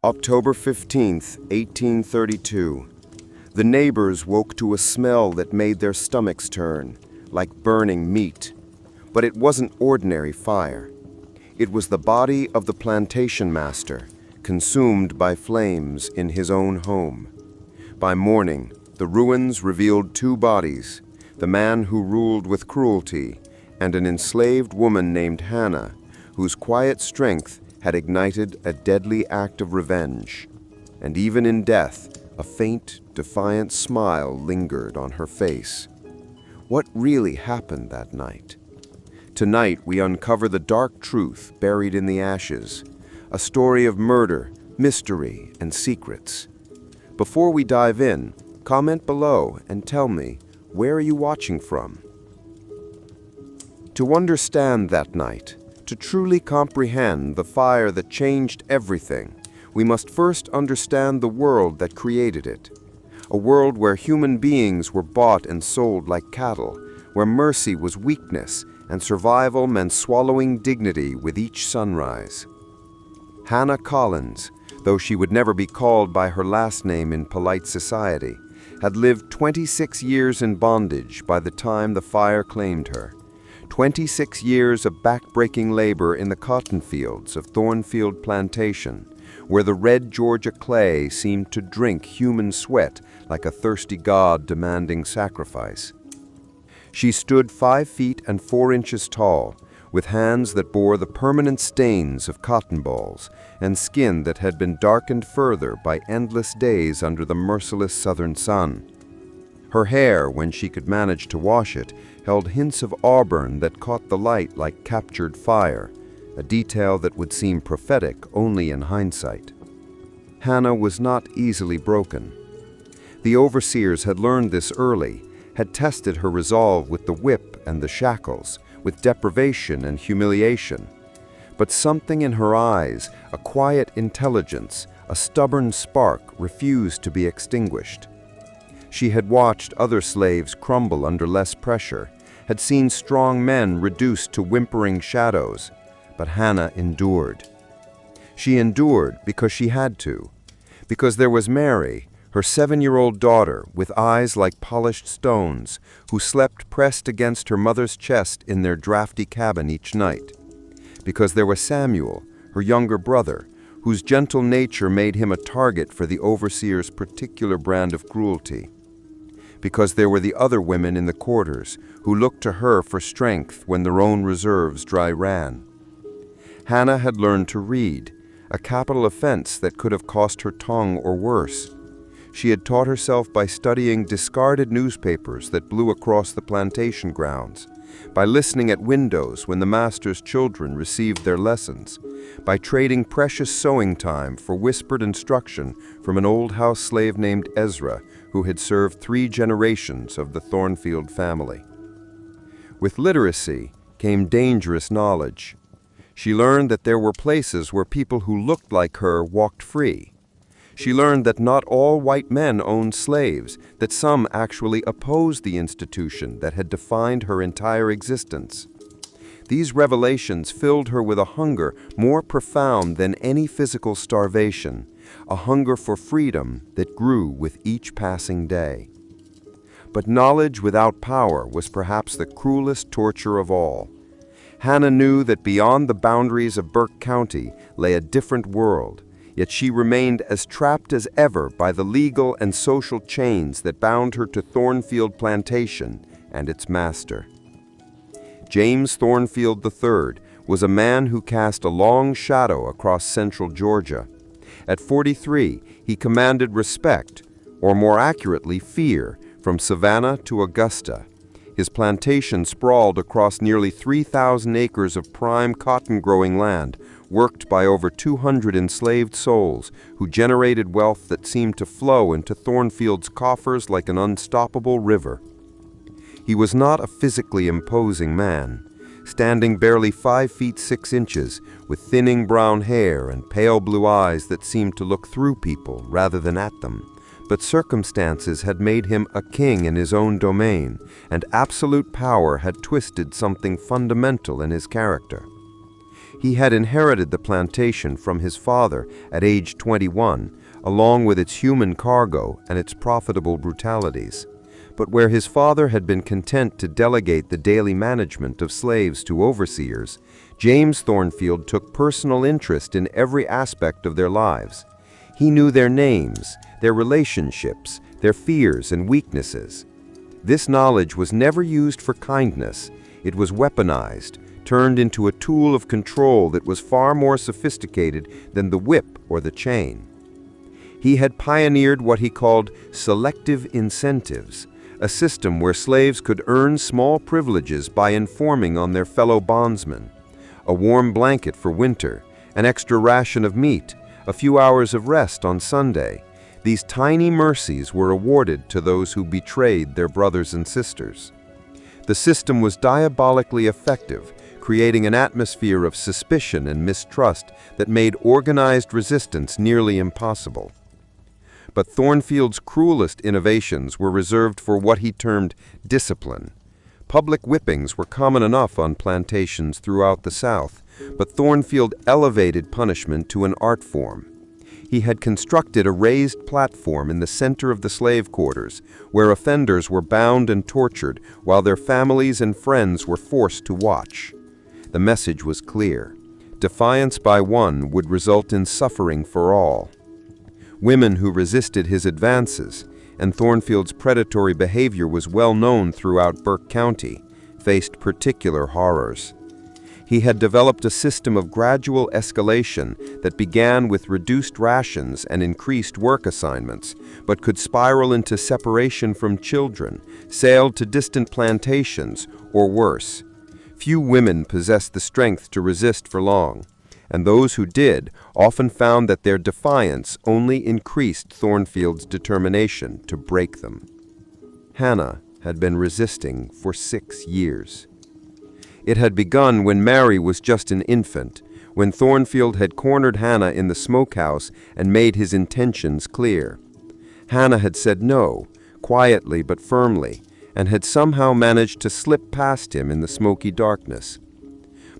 October 15th, 1832. The neighbors woke to a smell that made their stomachs turn, like burning meat. But it wasn't ordinary fire. It was the body of the plantation master, consumed by flames in his own home. By morning, the ruins revealed two bodies, the man who ruled with cruelty, and an enslaved woman named Hannah, whose quiet strength had ignited a deadly act of revenge. And even in death, a faint, defiant smile lingered on her face. What really happened that night? Tonight, we uncover the dark truth buried in the ashes, a story of murder, mystery, and secrets. Before we dive in, comment below and tell me, where are you watching from? To understand that night, to truly comprehend the fire that changed everything, we must first understand the world that created it. A world where human beings were bought and sold like cattle, where mercy was weakness and survival meant swallowing dignity with each sunrise. Hannah Collins, though she would never be called by her last name in polite society, had lived 26 years in bondage by the time the fire claimed her. 26 years of backbreaking labor in the cotton fields of Thornfield Plantation, where the red Georgia clay seemed to drink human sweat like a thirsty god demanding sacrifice. She stood 5 feet and 4 inches tall, with hands that bore the permanent stains of cotton balls and skin that had been darkened further by endless days under the merciless southern sun. Her hair, when she could manage to wash it, held hints of auburn that caught the light like captured fire, a detail that would seem prophetic only in hindsight. Hannah was not easily broken. The overseers had learned this early, had tested her resolve with the whip and the shackles, with deprivation and humiliation. But something in her eyes, a quiet intelligence, a stubborn spark, refused to be extinguished. She had watched other slaves crumble under less pressure, had seen strong men reduced to whimpering shadows, but Hannah endured. She endured because she had to, because there was Mary, her 7-year-old daughter with eyes like polished stones, who slept pressed against her mother's chest in their drafty cabin each night. Because there was Samuel, her younger brother, whose gentle nature made him a target for the overseer's particular brand of cruelty. Because there were the other women in the quarters who looked to her for strength when their own reserves dry ran. Hannah had learned to read, a capital offense that could have cost her tongue or worse. She had taught herself by studying discarded newspapers that blew across the plantation grounds, by listening at windows when the master's children received their lessons, by trading precious sewing time for whispered instruction from an old house slave named Ezra, who had served 3 generations of the Thornfield family. With literacy came dangerous knowledge. She learned that there were places where people who looked like her walked free. She learned that not all white men owned slaves, that some actually opposed the institution that had defined her entire existence. These revelations filled her with a hunger more profound than any physical starvation, a hunger for freedom that grew with each passing day. But knowledge without power was perhaps the cruelest torture of all. Hannah knew that beyond the boundaries of Burke County lay a different world, yet she remained as trapped as ever by the legal and social chains that bound her to Thornfield Plantation and its master. James Thornfield III was a man who cast a long shadow across central Georgia. At 43, he commanded respect, or more accurately, fear, from Savannah to Augusta. His plantation sprawled across nearly 3,000 acres of prime cotton-growing land, worked by over 200 enslaved souls who generated wealth that seemed to flow into Thornfield's coffers like an unstoppable river. He was not a physically imposing man, standing barely 5 feet 6 inches, with thinning brown hair and pale blue eyes that seemed to look through people rather than at them. But circumstances had made him a king in his own domain, and absolute power had twisted something fundamental in his character. He had inherited the plantation from his father at age 21, along with its human cargo and its profitable brutalities. But where his father had been content to delegate the daily management of slaves to overseers, James Thornfield took personal interest in every aspect of their lives. He knew their names, their relationships, their fears and weaknesses. This knowledge was never used for kindness. It was weaponized, turned into a tool of control that was far more sophisticated than the whip or the chain. He had pioneered what he called selective incentives, a system where slaves could earn small privileges by informing on their fellow bondsmen. A warm blanket for winter, an extra ration of meat, a few hours of rest on Sunday. These tiny mercies were awarded to those who betrayed their brothers and sisters. The system was diabolically effective, creating an atmosphere of suspicion and mistrust that made organized resistance nearly impossible. But Thornfield's cruelest innovations were reserved for what he termed discipline. Public whippings were common enough on plantations throughout the South, but Thornfield elevated punishment to an art form. He had constructed a raised platform in the center of the slave quarters, where offenders were bound and tortured while their families and friends were forced to watch. The message was clear. Defiance by one would result in suffering for all. Women who resisted his advances, and Thornfield's predatory behavior was well known throughout Burke County, faced particular horrors. He had developed a system of gradual escalation that began with reduced rations and increased work assignments, but could spiral into separation from children, sailed to distant plantations, or worse. Few women possessed the strength to resist for long, and those who did often found that their defiance only increased Thornfield's determination to break them. Hannah had been resisting for 6 years. It had begun when Mary was just an infant, when Thornfield had cornered Hannah in the smokehouse and made his intentions clear. Hannah had said no, quietly but firmly, and had somehow managed to slip past him in the smoky darkness.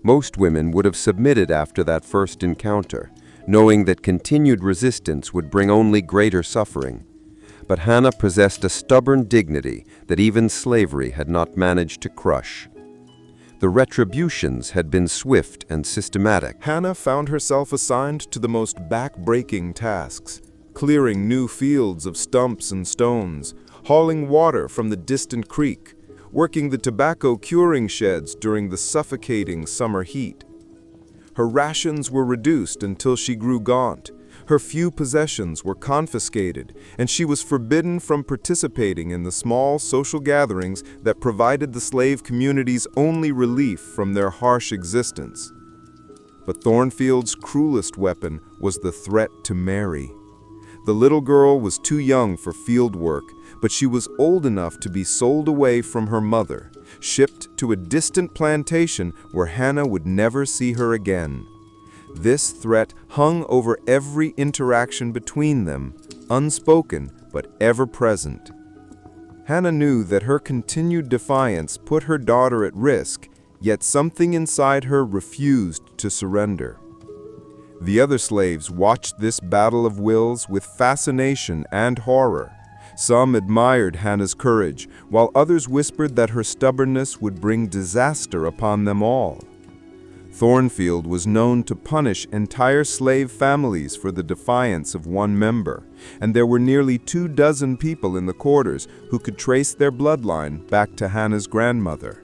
Most women would have submitted after that first encounter, knowing that continued resistance would bring only greater suffering. But Hannah possessed a stubborn dignity that even slavery had not managed to crush. The retributions had been swift and systematic. Hannah found herself assigned to the most back-breaking tasks, clearing new fields of stumps and stones, hauling water from the distant creek, working the tobacco curing sheds during the suffocating summer heat. Her rations were reduced until she grew gaunt. Her few possessions were confiscated, and she was forbidden from participating in the small social gatherings that provided the slave community's only relief from their harsh existence. But Thornfield's cruelest weapon was the threat to Mary. The little girl was too young for field work, but she was old enough to be sold away from her mother, shipped to a distant plantation where Hannah would never see her again. This threat hung over every interaction between them, unspoken but ever present. Hannah knew that her continued defiance put her daughter at risk, yet something inside her refused to surrender. The other slaves watched this battle of wills with fascination and horror. Some admired Hannah's courage, while others whispered that her stubbornness would bring disaster upon them all. Thornfield was known to punish entire slave families for the defiance of one member, and there were nearly 24 people in the quarters who could trace their bloodline back to Hannah's grandmother.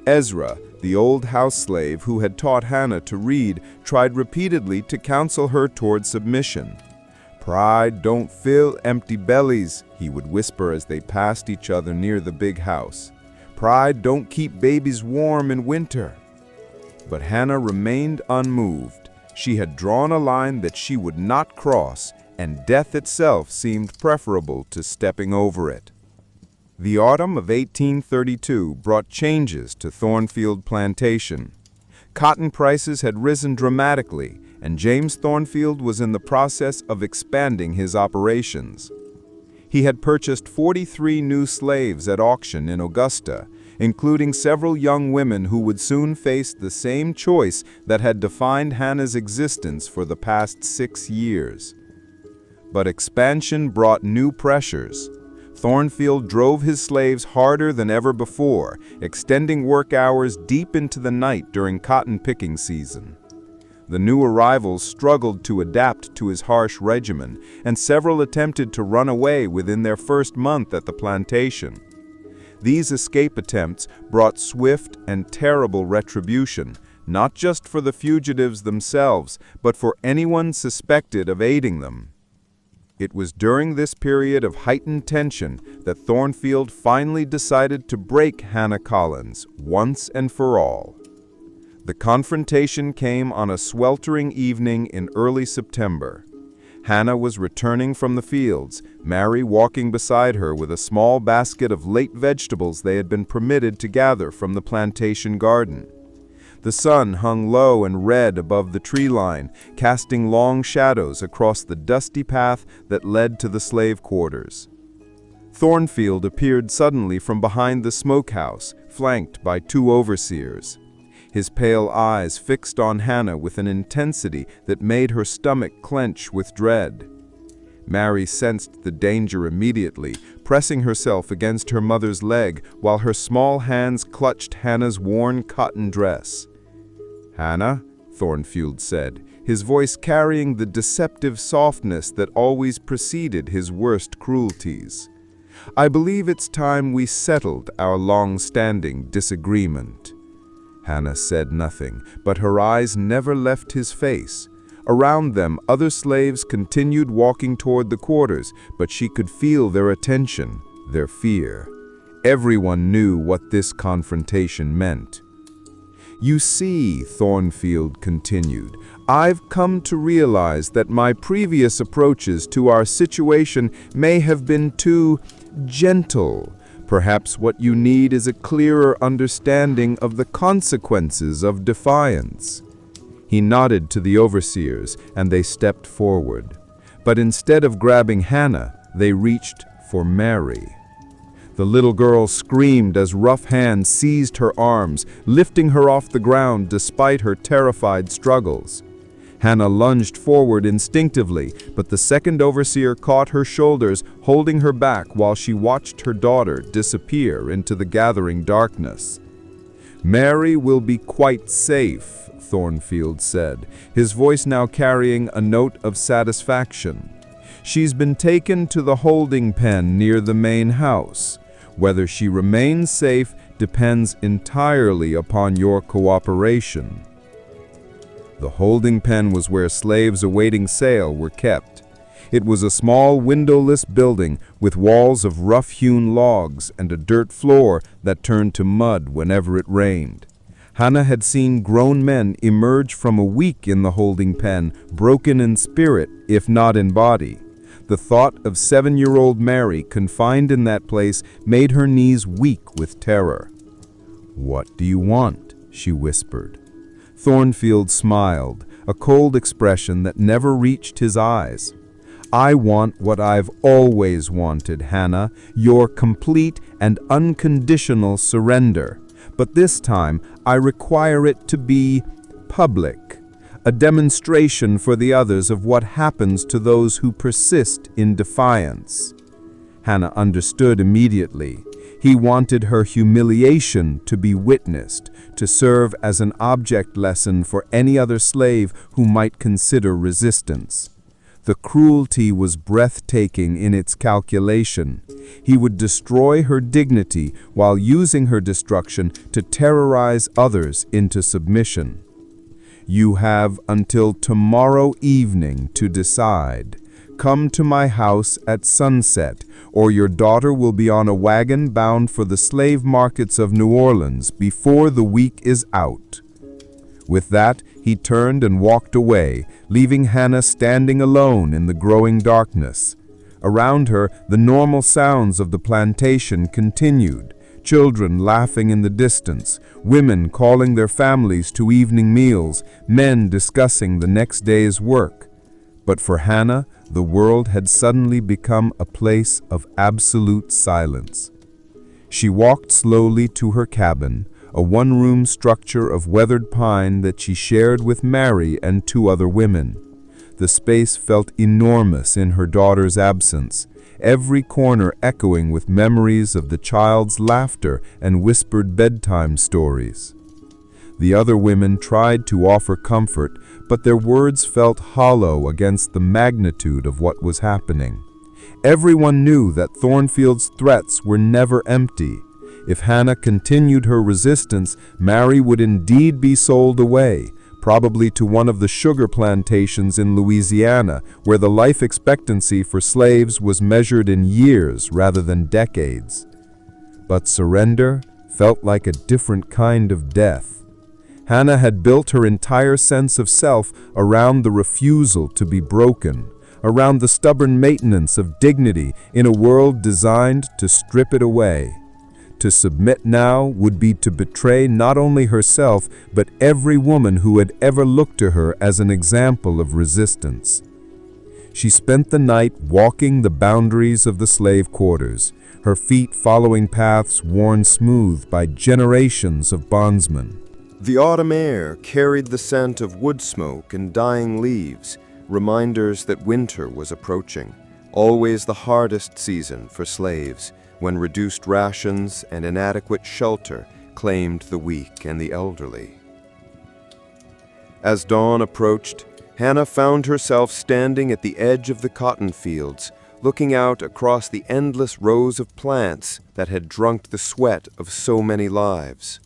Ezra, the old house slave who had taught Hannah to read, tried repeatedly to counsel her toward submission. "Pride don't fill empty bellies," he would whisper as they passed each other near the big house. "Pride don't keep babies warm in winter." But Hannah remained unmoved. She had drawn a line that she would not cross, and death itself seemed preferable to stepping over it. The autumn of 1832 brought changes to Thornfield Plantation. Cotton prices had risen dramatically, and James Thornfield was in the process of expanding his operations. He had purchased 43 new slaves at auction in Augusta, including several young women who would soon face the same choice that had defined Hannah's existence for the past 6 years. But expansion brought new pressures. Thornfield drove his slaves harder than ever before, extending work hours deep into the night during cotton picking season. The new arrivals struggled to adapt to his harsh regimen, and several attempted to run away within their first month at the plantation. These escape attempts brought swift and terrible retribution, not just for the fugitives themselves, but for anyone suspected of aiding them. It was during this period of heightened tension that Thornfield finally decided to break Hannah Collins once and for all. The confrontation came on a sweltering evening in early September. Hannah was returning from the fields, Mary walking beside her with a small basket of late vegetables they had been permitted to gather from the plantation garden. The sun hung low and red above the tree line, casting long shadows across the dusty path that led to the slave quarters. Thornfield appeared suddenly from behind the smokehouse, flanked by 2 overseers. His pale eyes fixed on Hannah with an intensity that made her stomach clench with dread. Mary sensed the danger immediately, pressing herself against her mother's leg while her small hands clutched Hannah's worn cotton dress. "Hannah," Thornfield said, his voice carrying the deceptive softness that always preceded his worst cruelties. "I believe it's time we settled our long-standing disagreement." Hannah said nothing, but her eyes never left his face. Around them, other slaves continued walking toward the quarters, but she could feel their attention, their fear. Everyone knew what this confrontation meant. "You see," Thornfield continued, "I've come to realize that my previous approaches to our situation may have been too gentle. Perhaps what you need is a clearer understanding of the consequences of defiance." He nodded to the overseers, and they stepped forward. But instead of grabbing Hannah, they reached for Mary. The little girl screamed as rough hands seized her arms, lifting her off the ground despite her terrified struggles. Hannah lunged forward instinctively, but the second overseer caught her shoulders, holding her back while she watched her daughter disappear into the gathering darkness. "Mary will be quite safe," Thornfield said, his voice now carrying a note of satisfaction. "She's been taken to the holding pen near the main house. Whether she remains safe depends entirely upon your cooperation." The holding pen was where slaves awaiting sale were kept. It was a small windowless building with walls of rough-hewn logs and a dirt floor that turned to mud whenever it rained. Hannah had seen grown men emerge from a week in the holding pen, broken in spirit, if not in body. The thought of 7-year-old Mary confined in that place made her knees weak with terror. "What do you want?" she whispered. Thornfield smiled, a cold expression that never reached his eyes. "I want what I've always wanted, Hannah, your complete and unconditional surrender. But this time, I require it to be public. A demonstration for the others of what happens to those who persist in defiance." Hannah understood immediately. He wanted her humiliation to be witnessed, to serve as an object lesson for any other slave who might consider resistance. The cruelty was breathtaking in its calculation. He would destroy her dignity while using her destruction to terrorize others into submission. "You have until tomorrow evening to decide. Come to my house at sunset, or your daughter will be on a wagon bound for the slave markets of New Orleans before the week is out." With that, he turned and walked away, leaving Hannah standing alone in the growing darkness. Around her, the normal sounds of the plantation continued. Children laughing in the distance, women calling their families to evening meals, men discussing the next day's work. But for Hannah, the world had suddenly become a place of absolute silence. She walked slowly to her cabin, a one-room structure of weathered pine that she shared with Mary and two other women. The space felt enormous in her daughter's absence, every corner echoing with memories of the child's laughter and whispered bedtime stories. The other women tried to offer comfort, but their words felt hollow against the magnitude of what was happening. Everyone knew that Thornfield's threats were never empty. If Hannah continued her resistance, Mary would indeed be sold away, probably to one of the sugar plantations in Louisiana, where the life expectancy for slaves was measured in years rather than decades. But surrender felt like a different kind of death. Hannah had built her entire sense of self around the refusal to be broken, around the stubborn maintenance of dignity in a world designed to strip it away. To submit now would be to betray not only herself, but every woman who had ever looked to her as an example of resistance. She spent the night walking the boundaries of the slave quarters, her feet following paths worn smooth by generations of bondsmen. The autumn air carried the scent of wood smoke and dying leaves, reminders that winter was approaching, always the hardest season for slaves, when reduced rations and inadequate shelter claimed the weak and the elderly. As dawn approached, Hannah found herself standing at the edge of the cotton fields, looking out across the endless rows of plants that had drunk the sweat of so many lives.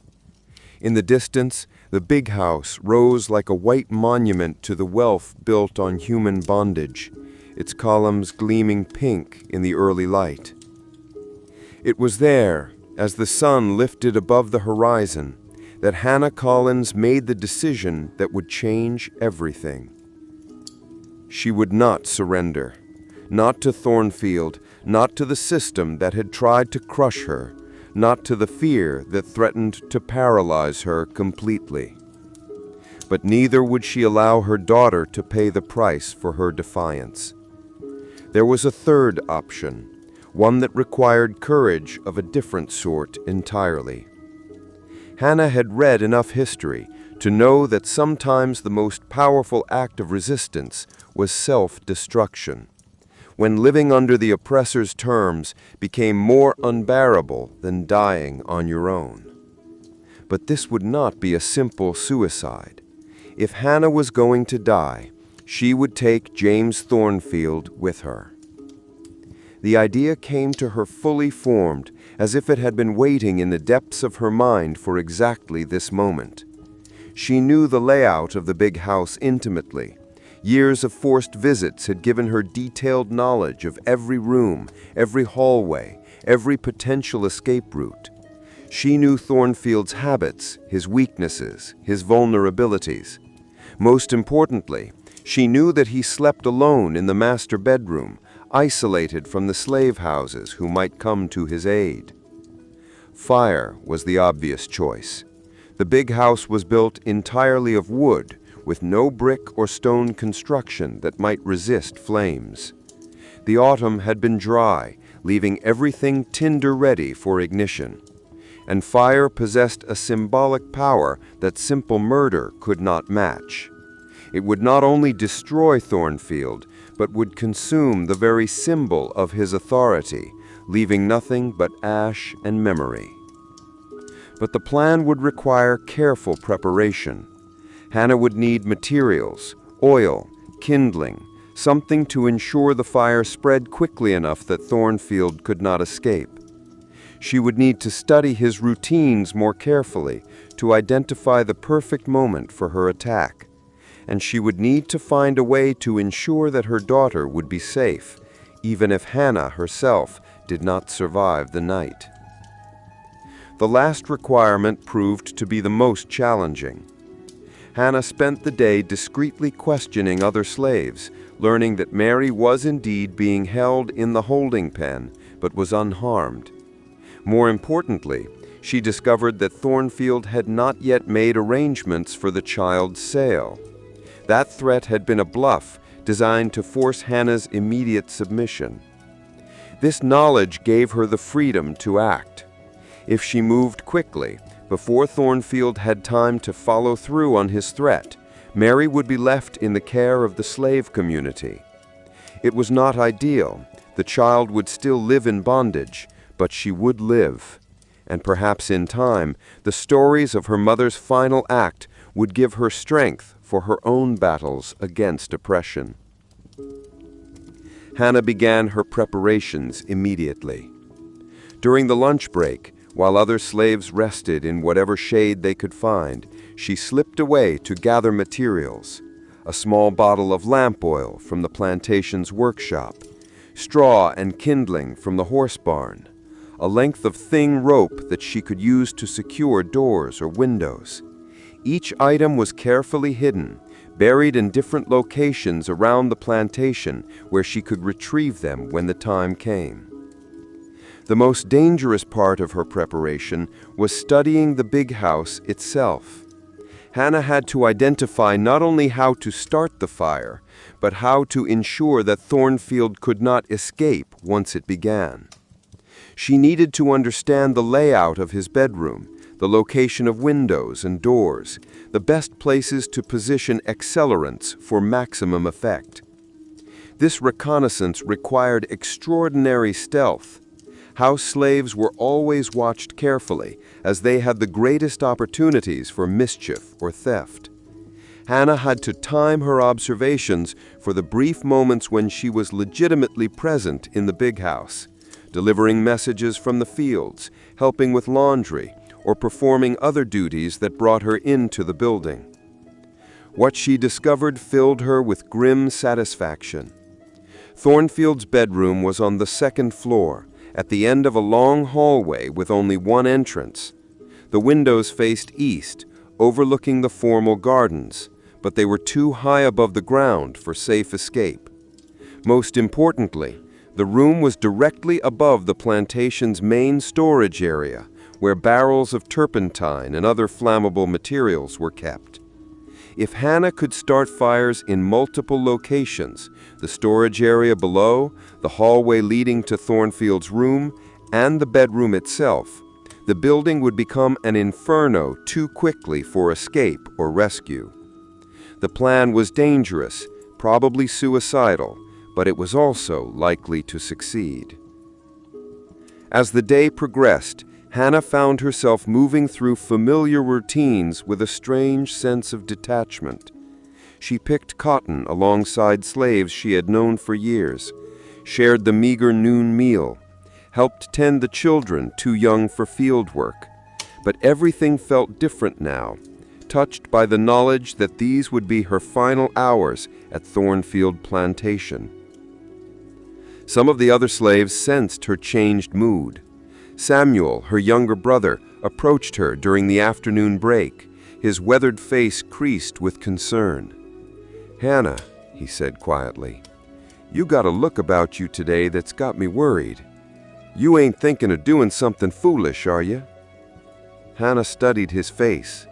In the distance, the big house rose like a white monument to the wealth built on human bondage, its columns gleaming pink in the early light. It was there, as the sun lifted above the horizon, that Hannah Collins made the decision that would change everything. She would not surrender, not to Thornfield, not to the system that had tried to crush her, not to the fear that threatened to paralyze her completely. But neither would she allow her daughter to pay the price for her defiance. There was a third option, one that required courage of a different sort entirely. Hannah had read enough history to know that sometimes the most powerful act of resistance was self-destruction, when living under the oppressor's terms became more unbearable than dying on your own. But this would not be a simple suicide. If Hannah was going to die, she would take James Thornfield with her. The idea came to her fully formed, as if it had been waiting in the depths of her mind for exactly this moment. She knew the layout of the big house intimately. Years of forced visits had given her detailed knowledge of every room, every hallway, every potential escape route. She knew Thornfield's habits, his weaknesses, his vulnerabilities. Most importantly, she knew that he slept alone in the master bedroom, isolated from the slave houses who might come to his aid. Fire was the obvious choice. The big house was built entirely of wood, with no brick or stone construction that might resist flames. The autumn had been dry, leaving everything tinder-ready for ignition. And fire possessed a symbolic power that simple murder could not match. It would not only destroy Thornfield, but would consume the very symbol of his authority, leaving nothing but ash and memory. But the plan would require careful preparation. Hannah would need materials, oil, kindling, something to ensure the fire spread quickly enough that Thornfield could not escape. She would need to study his routines more carefully to identify the perfect moment for her attack. And she would need to find a way to ensure that her daughter would be safe, even if Hannah herself did not survive the night. The last requirement proved to be the most challenging. Hannah spent the day discreetly questioning other slaves, learning that Mary was indeed being held in the holding pen, but was unharmed. More importantly, she discovered that Thornfield had not yet made arrangements for the child's sale. That threat had been a bluff designed to force Hannah's immediate submission. This knowledge gave her the freedom to act. If she moved quickly, before Thornfield had time to follow through on his threat, Mary would be left in the care of the slave community. It was not ideal. The child would still live in bondage, but she would live. And perhaps in time, the stories of her mother's final act would give her strength for her own battles against oppression. Hannah began her preparations immediately. During the lunch break, while other slaves rested in whatever shade they could find, she slipped away to gather materials: a small bottle of lamp oil from the plantation's workshop, straw and kindling from the horse barn, a length of thin rope that she could use to secure doors or windows. Each item was carefully hidden, buried in different locations around the plantation where she could retrieve them when the time came. The most dangerous part of her preparation was studying the big house itself. Hannah had to identify not only how to start the fire, but how to ensure that Thornfield could not escape once it began. She needed to understand the layout of his bedroom, the location of windows and doors, the best places to position accelerants for maximum effect. This reconnaissance required extraordinary stealth. House slaves were always watched carefully, as they had the greatest opportunities for mischief or theft. Hannah had to time her observations for the brief moments when she was legitimately present in the big house, delivering messages from the fields, helping with laundry, or performing other duties that brought her into the building. What she discovered filled her with grim satisfaction. Thornfield's bedroom was on the second floor, at the end of a long hallway with only one entrance. The windows faced east, overlooking the formal gardens, but they were too high above the ground for safe escape. Most importantly, the room was directly above the plantation's main storage area, where barrels of turpentine and other flammable materials were kept. If Hannah could start fires in multiple locations, the storage area below, the hallway leading to Thornfield's room, and the bedroom itself, the building would become an inferno too quickly for escape or rescue. The plan was dangerous, probably suicidal, but it was also likely to succeed. As the day progressed, Hannah found herself moving through familiar routines with a strange sense of detachment. She picked cotton alongside slaves she had known for years, shared the meager noon meal, helped tend the children too young for field work. But everything felt different now, touched by the knowledge that these would be her final hours at Thornfield Plantation. Some of the other slaves sensed her changed mood. Samuel, her younger brother, approached her during the afternoon break, his weathered face creased with concern. "Hannah," he said quietly, "you got a look about you today that's got me worried. You ain't thinking of doing something foolish, are you?" Hannah studied his face,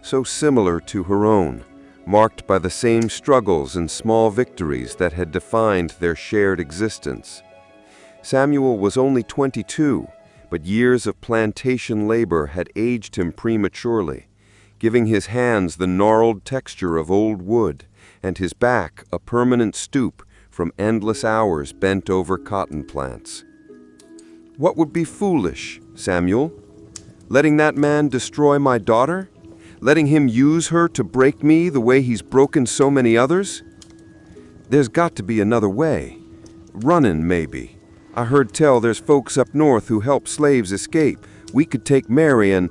so similar to her own, marked by the same struggles and small victories that had defined their shared existence. Samuel was only 22, but years of plantation labor had aged him prematurely, giving his hands the gnarled texture of old wood, and his back a permanent stoop from endless hours bent over cotton plants. "What would be foolish, Samuel? Letting that man destroy my daughter? Letting him use her to break me the way he's broken so many others? There's got to be another way. Running, maybe. I heard tell there's folks up north who help slaves escape. We could take Mary and—"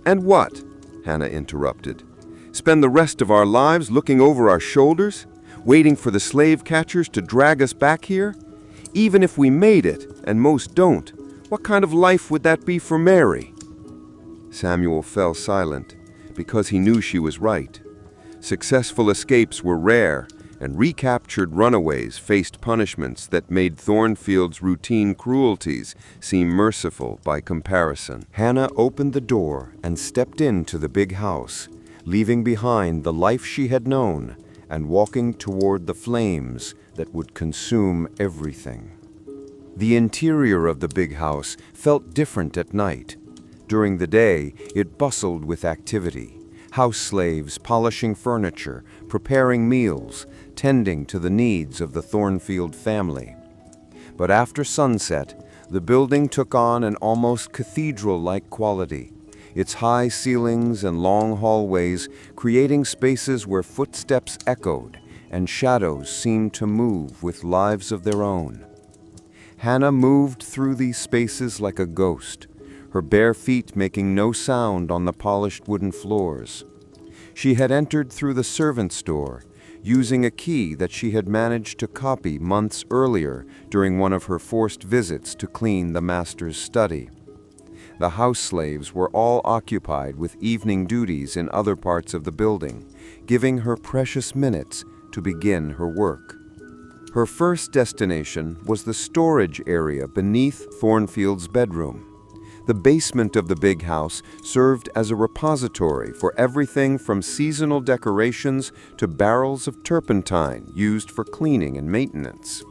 "And what?" Hannah interrupted. "Spend the rest of our lives looking over our shoulders, waiting for the slave catchers to drag us back here? Even if we made it, and most don't, what kind of life would that be for Mary?" Samuel fell silent, because he knew she was right. Successful escapes were rare, and recaptured runaways faced punishments that made Thornfield's routine cruelties seem merciful by comparison. Hannah opened the door and stepped into the big house, leaving behind the life she had known and walking toward the flames that would consume everything. The interior of the big house felt different at night. During the day, it bustled with activity. House slaves polishing furniture, preparing meals, tending to the needs of the Thornfield family. But after sunset, the building took on an almost cathedral-like quality, its high ceilings and long hallways creating spaces where footsteps echoed and shadows seemed to move with lives of their own. Hannah moved through these spaces like a ghost, her bare feet making no sound on the polished wooden floors. She had entered through the servants' door, using a key that she had managed to copy months earlier during one of her forced visits to clean the master's study. The house slaves were all occupied with evening duties in other parts of the building, giving her precious minutes to begin her work. Her first destination was the storage area beneath Thornfield's bedroom. The basement of the big house served as a repository for everything from seasonal decorations to barrels of turpentine used for cleaning and maintenance.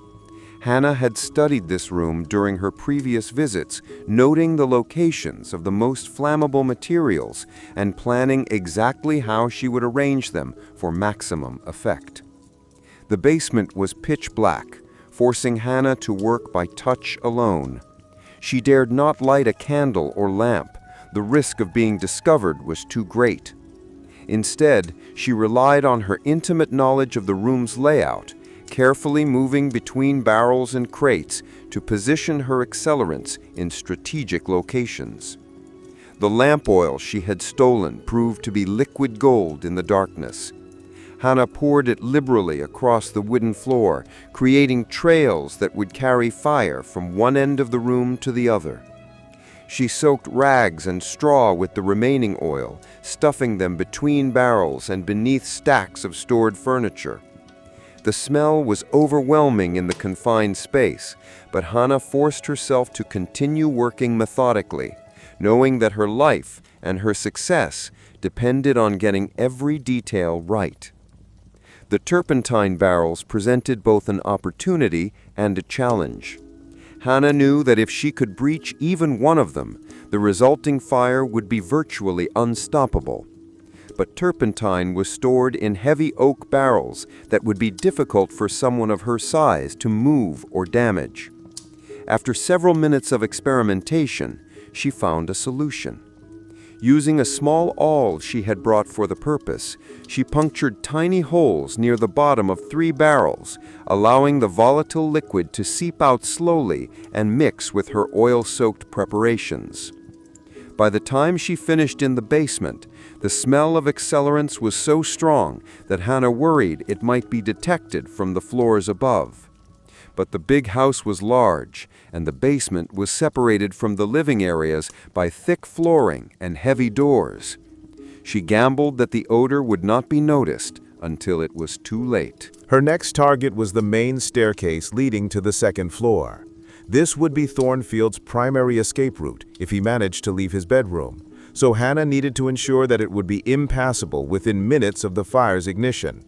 Hannah had studied this room during her previous visits, noting the locations of the most flammable materials and planning exactly how she would arrange them for maximum effect. The basement was pitch black, forcing Hannah to work by touch alone. She dared not light a candle or lamp. The risk of being discovered was too great. Instead, she relied on her intimate knowledge of the room's layout, carefully moving between barrels and crates to position her accelerants in strategic locations. The lamp oil she had stolen proved to be liquid gold in the darkness. Hannah poured it liberally across the wooden floor, creating trails that would carry fire from one end of the room to the other. She soaked rags and straw with the remaining oil, stuffing them between barrels and beneath stacks of stored furniture. The smell was overwhelming in the confined space, but Hannah forced herself to continue working methodically, knowing that her life and her success depended on getting every detail right. The turpentine barrels presented both an opportunity and a challenge. Hannah knew that if she could breach even one of them, the resulting fire would be virtually unstoppable. But turpentine was stored in heavy oak barrels that would be difficult for someone of her size to move or damage. After several minutes of experimentation, she found a solution. Using a small awl she had brought for the purpose, she punctured tiny holes near the bottom of 3 barrels, allowing the volatile liquid to seep out slowly and mix with her oil-soaked preparations. By the time she finished in the basement, the smell of accelerants was so strong that Hannah worried it might be detected from the floors above. But the big house was large, and the basement was separated from the living areas by thick flooring and heavy doors. She gambled that the odor would not be noticed until it was too late. Her next target was the main staircase leading to the second floor. This would be Thornfield's primary escape route if he managed to leave his bedroom, so Hannah needed to ensure that it would be impassable within minutes of the fire's ignition.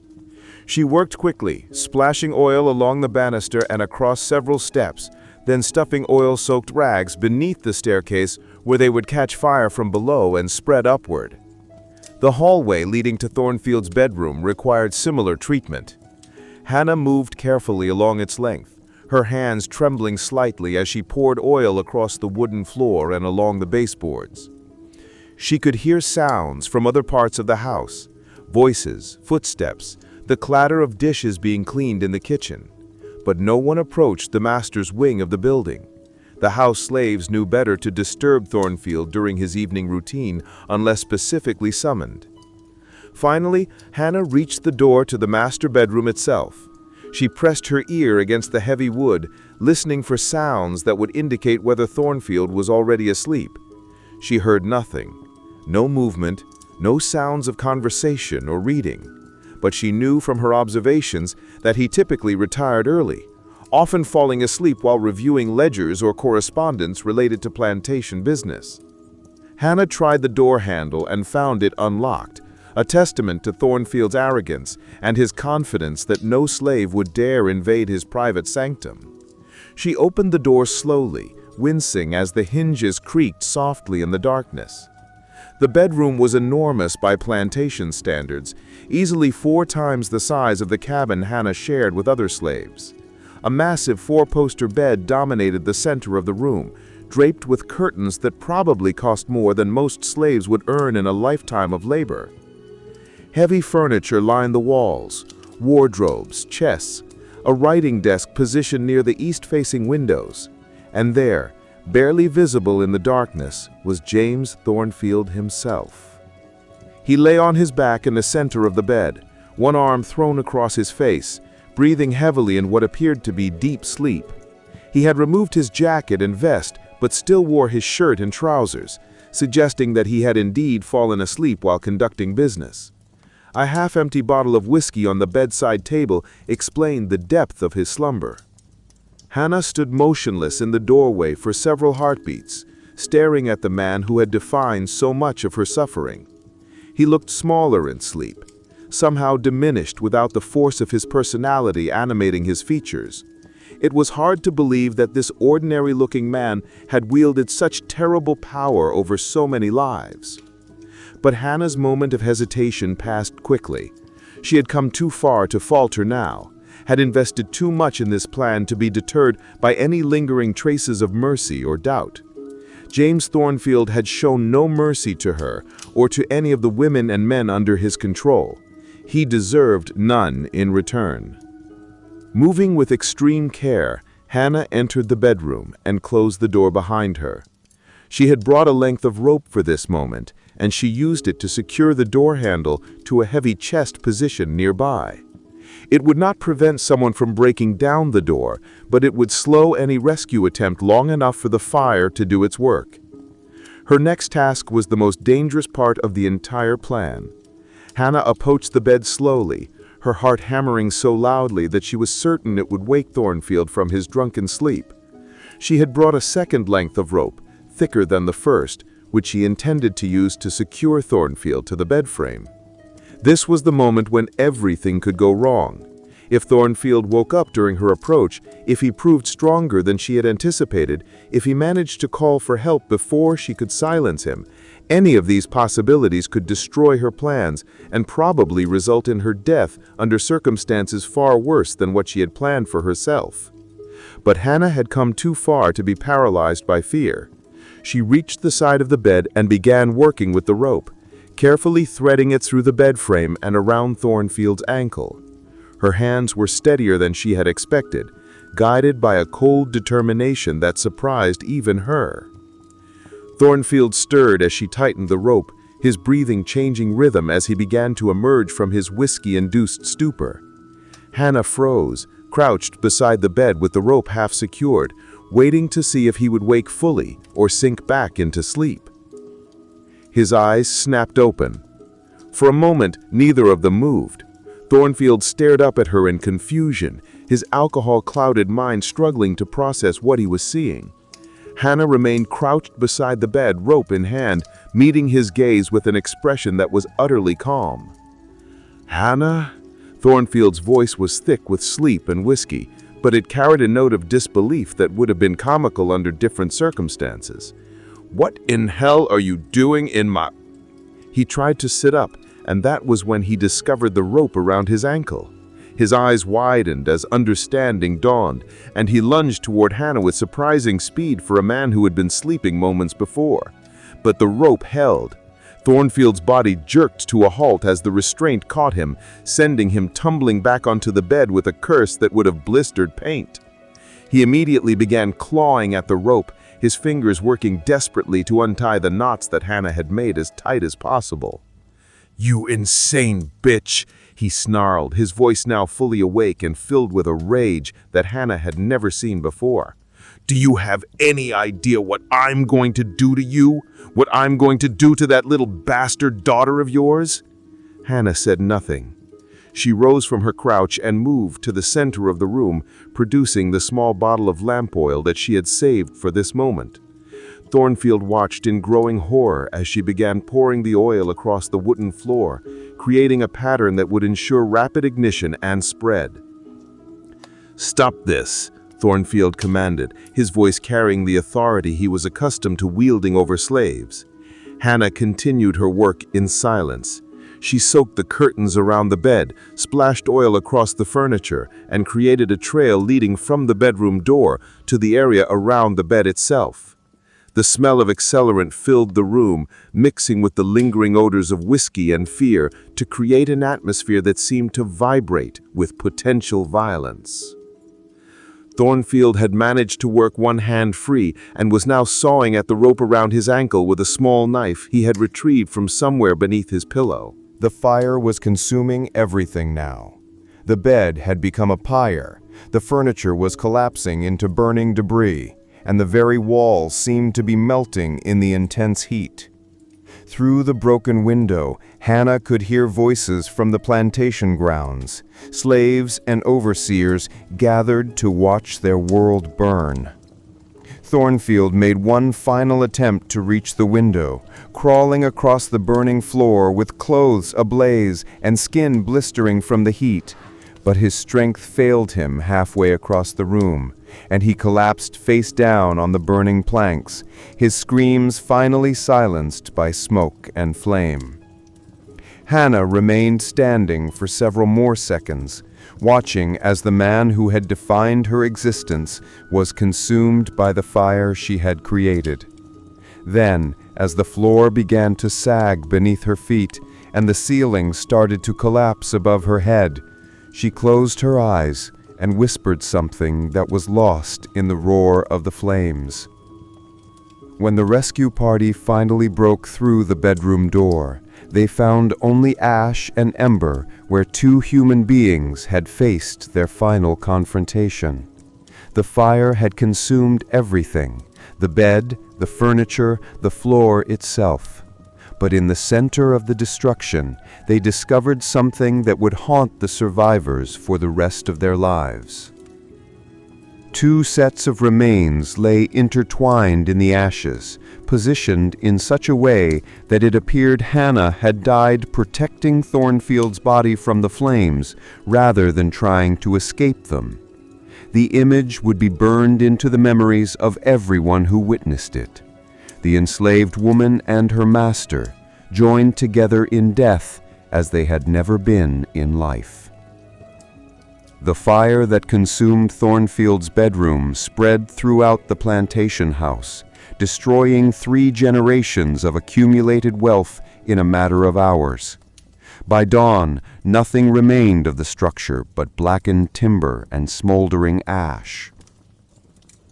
She worked quickly, splashing oil along the banister and across several steps, then stuffing oil-soaked rags beneath the staircase where they would catch fire from below and spread upward. The hallway leading to Thornfield's bedroom required similar treatment. Hannah moved carefully along its length, her hands trembling slightly as she poured oil across the wooden floor and along the baseboards. She could hear sounds from other parts of the house, voices, footsteps, the clatter of dishes being cleaned in the kitchen. But no one approached the master's wing of the building. The house slaves knew better to disturb Thornfield during his evening routine unless specifically summoned. Finally, Hannah reached the door to the master bedroom itself. She pressed her ear against the heavy wood, listening for sounds that would indicate whether Thornfield was already asleep. She heard nothing. No movement, no sounds of conversation or reading. But she knew from her observations that he typically retired early, often falling asleep while reviewing ledgers or correspondence related to plantation business. Hannah tried the door handle and found it unlocked, a testament to Thornfield's arrogance and his confidence that no slave would dare invade his private sanctum. She opened the door slowly, wincing as the hinges creaked softly in the darkness. The bedroom was enormous by plantation standards, easily 4 times the size of the cabin Hannah shared with other slaves. A massive 4-poster bed dominated the center of the room, draped with curtains that probably cost more than most slaves would earn in a lifetime of labor. Heavy furniture lined the walls, wardrobes, chests, a writing desk positioned near the east-facing windows, and there, barely visible in the darkness, was James Thornfield himself. He lay on his back in the center of the bed, one arm thrown across his face, breathing heavily in what appeared to be deep sleep. He had removed his jacket and vest, but still wore his shirt and trousers, suggesting that he had indeed fallen asleep while conducting business. A half-empty bottle of whiskey on the bedside table explained the depth of his slumber. Hannah stood motionless in the doorway for several heartbeats, staring at the man who had defined so much of her suffering. He looked smaller in sleep, somehow diminished without the force of his personality animating his features. It was hard to believe that this ordinary-looking man had wielded such terrible power over so many lives. But Hannah's moment of hesitation passed quickly. She had come too far to falter now, had invested too much in this plan to be deterred by any lingering traces of mercy or doubt. James Thornfield had shown no mercy to her or to any of the women and men under his control. He deserved none in return. Moving with extreme care, Hannah entered the bedroom and closed the door behind her. She had brought a length of rope for this moment, and she used it to secure the door handle to a heavy chest positioned nearby. It would not prevent someone from breaking down the door, but it would slow any rescue attempt long enough for the fire to do its work. Her next task was the most dangerous part of the entire plan. Hannah approached the bed slowly, her heart hammering so loudly that she was certain it would wake Thornfield from his drunken sleep. She had brought a second length of rope, thicker than the first, which she intended to use to secure Thornfield to the bed frame. This was the moment when everything could go wrong. If Thornfield woke up during her approach, if he proved stronger than she had anticipated, if he managed to call for help before she could silence him, any of these possibilities could destroy her plans and probably result in her death under circumstances far worse than what she had planned for herself. But Hannah had come too far to be paralyzed by fear. She reached the side of the bed and began working with the rope, carefully threading it through the bed frame and around Thornfield's ankle. Her hands were steadier than she had expected, guided by a cold determination that surprised even her. Thornfield stirred as she tightened the rope, his breathing changing rhythm as he began to emerge from his whiskey-induced stupor. Hannah froze, crouched beside the bed with the rope half secured, waiting to see if he would wake fully or sink back into sleep. His eyes snapped open. For a moment, neither of them moved. Thornfield stared up at her in confusion, his alcohol-clouded mind struggling to process what he was seeing. Hannah remained crouched beside the bed, rope in hand, meeting his gaze with an expression that was utterly calm. "Hannah?" Thornfield's voice was thick with sleep and whiskey, but it carried a note of disbelief that would have been comical under different circumstances. "What in hell are you doing in my—" He tried to sit up, and that was when he discovered the rope around his ankle. His eyes widened as understanding dawned, and he lunged toward Hannah with surprising speed for a man who had been sleeping moments before. But the rope held. Thornfield's body jerked to a halt as the restraint caught him, sending him tumbling back onto the bed with a curse that would have blistered paint. He immediately began clawing at the rope, his fingers working desperately to untie the knots that Hannah had made as tight as possible. "You insane bitch!" he snarled, his voice now fully awake and filled with a rage that Hannah had never seen before. "Do you have any idea what I'm going to do to you? What I'm going to do to that little bastard daughter of yours?" Hannah said nothing. She rose from her crouch and moved to the center of the room, producing the small bottle of lamp oil that she had saved for this moment. Thornfield watched in growing horror as she began pouring the oil across the wooden floor, creating a pattern that would ensure rapid ignition and spread. "Stop this," Thornfield commanded, his voice carrying the authority he was accustomed to wielding over slaves. Hannah continued her work in silence. She soaked the curtains around the bed, splashed oil across the furniture, and created a trail leading from the bedroom door to the area around the bed itself. The smell of accelerant filled the room, mixing with the lingering odors of whiskey and fear to create an atmosphere that seemed to vibrate with potential violence. Thornfield had managed to work one hand free and was now sawing at the rope around his ankle with a small knife he had retrieved from somewhere beneath his pillow. The fire was consuming everything now. The bed had become a pyre, the furniture was collapsing into burning debris, and the very walls seemed to be melting in the intense heat. Through the broken window, Hannah could hear voices from the plantation grounds. Slaves and overseers gathered to watch their world burn. Thornfield made one final attempt to reach the window, crawling across the burning floor with clothes ablaze and skin blistering from the heat. But his strength failed him halfway across the room, and he collapsed face down on the burning planks, his screams finally silenced by smoke and flame. Hannah remained standing for several more seconds, watching as the man who had defined her existence was consumed by the fire she had created. Then, as the floor began to sag beneath her feet and the ceiling started to collapse above her head, she closed her eyes and whispered something that was lost in the roar of the flames. When the rescue party finally broke through the bedroom door, they found only ash and ember where two human beings had faced their final confrontation. The fire had consumed everything, the bed, the furniture, the floor itself. But in the center of the destruction, they discovered something that would haunt the survivors for the rest of their lives. Two sets of remains lay intertwined in the ashes, positioned in such a way that it appeared Hannah had died protecting Thornfield's body from the flames rather than trying to escape them. The image would be burned into the memories of everyone who witnessed it. The enslaved woman and her master, joined together in death as they had never been in life. The fire that consumed Thornfield's bedroom spread throughout the plantation house, destroying 3 generations of accumulated wealth in a matter of hours. By dawn, nothing remained of the structure but blackened timber and smoldering ash.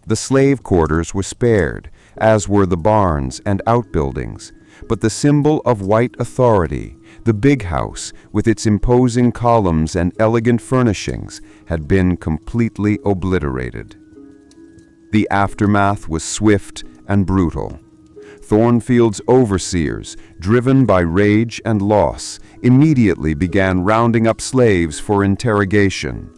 The slave quarters were spared, as were the barns and outbuildings, but the symbol of white authority, the big house with its imposing columns and elegant furnishings, had been completely obliterated. The aftermath was swift and brutal. Thornfield's overseers, driven by rage and loss, immediately began rounding up slaves for interrogation.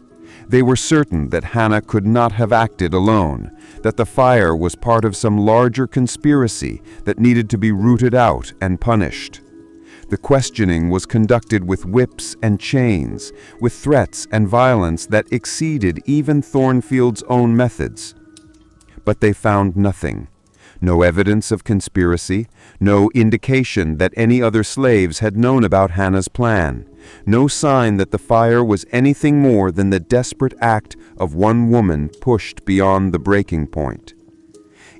They were certain that Hannah could not have acted alone, that the fire was part of some larger conspiracy that needed to be rooted out and punished. The questioning was conducted with whips and chains, with threats and violence that exceeded even Thornfield's own methods. But they found nothing. No evidence of conspiracy, no indication that any other slaves had known about Hannah's plan, no sign that the fire was anything more than the desperate act of one woman pushed beyond the breaking point.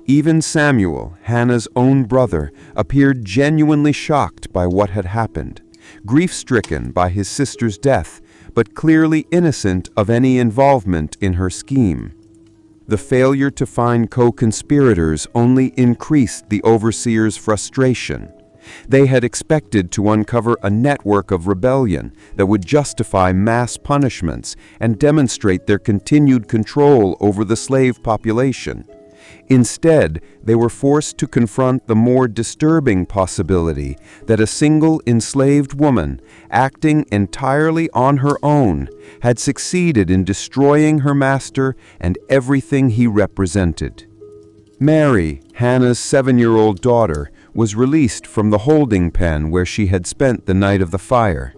Even Samuel, Hannah's own brother, appeared genuinely shocked by what had happened, grief-stricken by his sister's death, but clearly innocent of any involvement in her scheme. The failure to find co-conspirators only increased the overseers' frustration. They had expected to uncover a network of rebellion that would justify mass punishments and demonstrate their continued control over the slave population. Instead, they were forced to confront the more disturbing possibility that a single enslaved woman, acting entirely on her own, had succeeded in destroying her master and everything he represented. Mary, Hannah's 7-year-old daughter, was released from the holding pen where she had spent the night of the fire.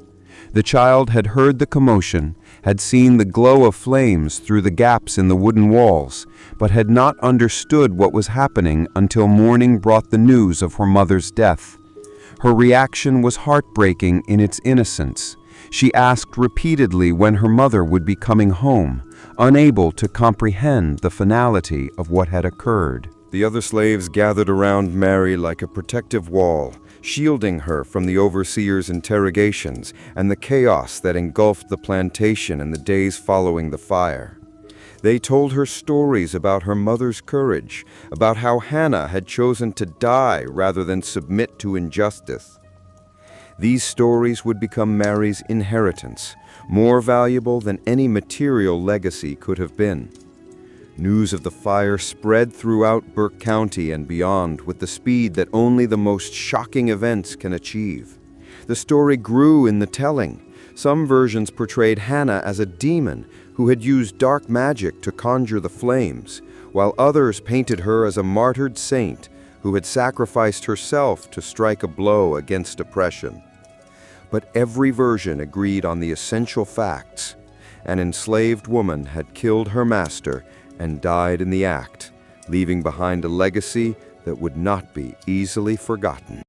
The child had heard the commotion, had seen the glow of flames through the gaps in the wooden walls, but had not understood what was happening until morning brought the news of her mother's death. Her reaction was heartbreaking in its innocence. She asked repeatedly when her mother would be coming home, unable to comprehend the finality of what had occurred. The other slaves gathered around Mary like a protective wall, shielding her from the overseer's interrogations and the chaos that engulfed the plantation in the days following the fire. They told her stories about her mother's courage, about how Hannah had chosen to die rather than submit to injustice. These stories would become Mary's inheritance, more valuable than any material legacy could have been. News of the fire spread throughout Burke County and beyond with the speed that only the most shocking events can achieve. The story grew in the telling. Some versions portrayed Hannah as a demon who had used dark magic to conjure the flames, while others painted her as a martyred saint who had sacrificed herself to strike a blow against oppression. But every version agreed on the essential facts. An enslaved woman had killed her master and died in the act, leaving behind a legacy that would not be easily forgotten.